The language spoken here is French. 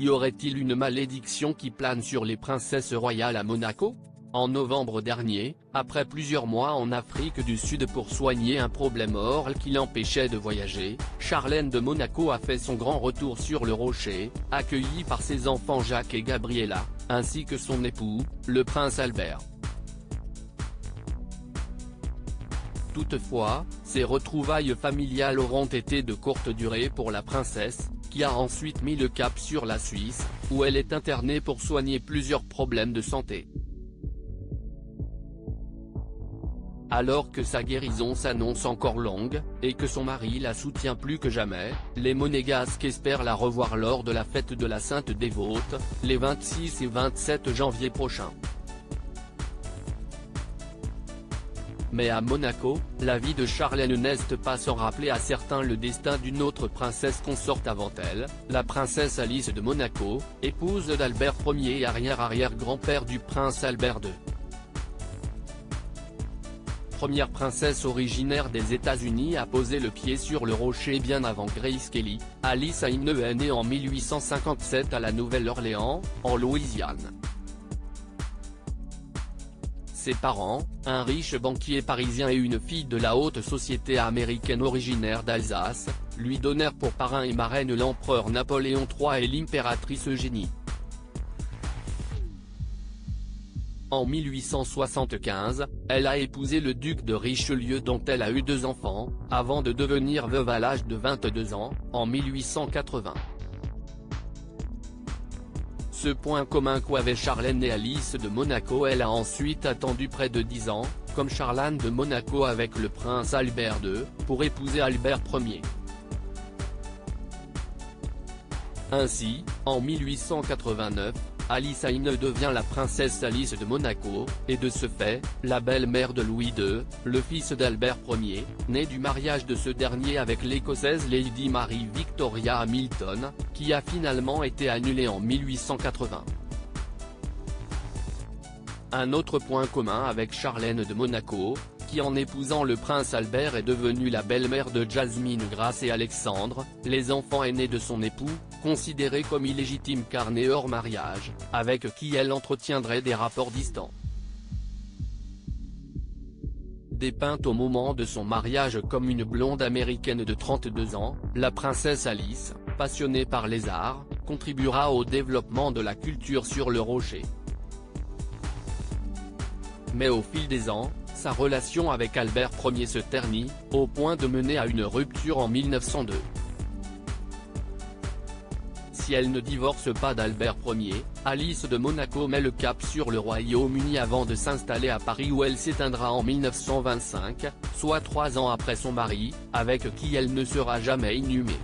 Y aurait-il une malédiction qui plane sur les princesses royales à Monaco ? En novembre dernier, après plusieurs mois en Afrique du Sud pour soigner un problème oral qui l'empêchait de voyager, Charlène de Monaco a fait son grand retour sur le Rocher, accueillie par ses enfants Jacques et Gabriella, ainsi que son époux, le prince Albert. Toutefois, ces retrouvailles familiales auront été de courte durée pour la princesse, qui a ensuite mis le cap sur la Suisse, où elle est internée pour soigner plusieurs problèmes de santé. Alors que sa guérison s'annonce encore longue, et que son mari la soutient plus que jamais, les Monégasques espèrent la revoir lors de la fête de la Sainte Dévote, les 26 et 27 janvier prochains. Mais à Monaco, la vie de Charlène n'est pas sans rappeler à certains le destin d'une autre princesse consorte avant elle, la princesse Alice de Monaco, épouse d'Albert Ier et arrière-arrière-grand-père du prince Albert II. Première princesse originaire des États-Unis à poser le pied sur le Rocher bien avant Grace Kelly, Alice Haine est née en 1857 à la Nouvelle-Orléans, en Louisiane. Ses parents, un riche banquier parisien et une fille de la haute société américaine originaire d'Alsace, lui donnèrent pour parrain et marraine l'empereur Napoléon III et l'impératrice Eugénie. En 1875, elle a épousé le duc de Richelieu dont elle a eu 2 enfants, avant de devenir veuve à l'âge de 22 ans, en 1880. Ce point commun qu'avaient Charlène et Alice de Monaco, elle a ensuite attendu près de 10 ans, comme Charlène de Monaco avec le prince Albert II, pour épouser Albert Ier. Ainsi, en 1889, Alice Haine devient la princesse Alice de Monaco, et de ce fait, la belle-mère de Louis II, le fils d'Albert Ier, né du mariage de ce dernier avec l'Écossaise Lady Mary Victoria Hamilton, qui a finalement été annulé en 1880. Un autre point commun avec Charlène de Monaco, qui en épousant le prince Albert est devenue la belle-mère de Jasmine Grace et Alexandre, les enfants aînés de son époux, considérés comme illégitimes car nés hors mariage, avec qui elle entretiendrait des rapports distants. Dépeinte au moment de son mariage comme une blonde américaine de 32 ans, la princesse Alice, passionnée par les arts, contribuera au développement de la culture sur le Rocher. Mais au fil des ans, sa relation avec Albert Ier se ternit, au point de mener à une rupture en 1902. Si elle ne divorce pas d'Albert Ier, Alice de Monaco met le cap sur le Royaume-Uni avant de s'installer à Paris où elle s'éteindra en 1925, soit 3 ans après son mari, avec qui elle ne sera jamais inhumée.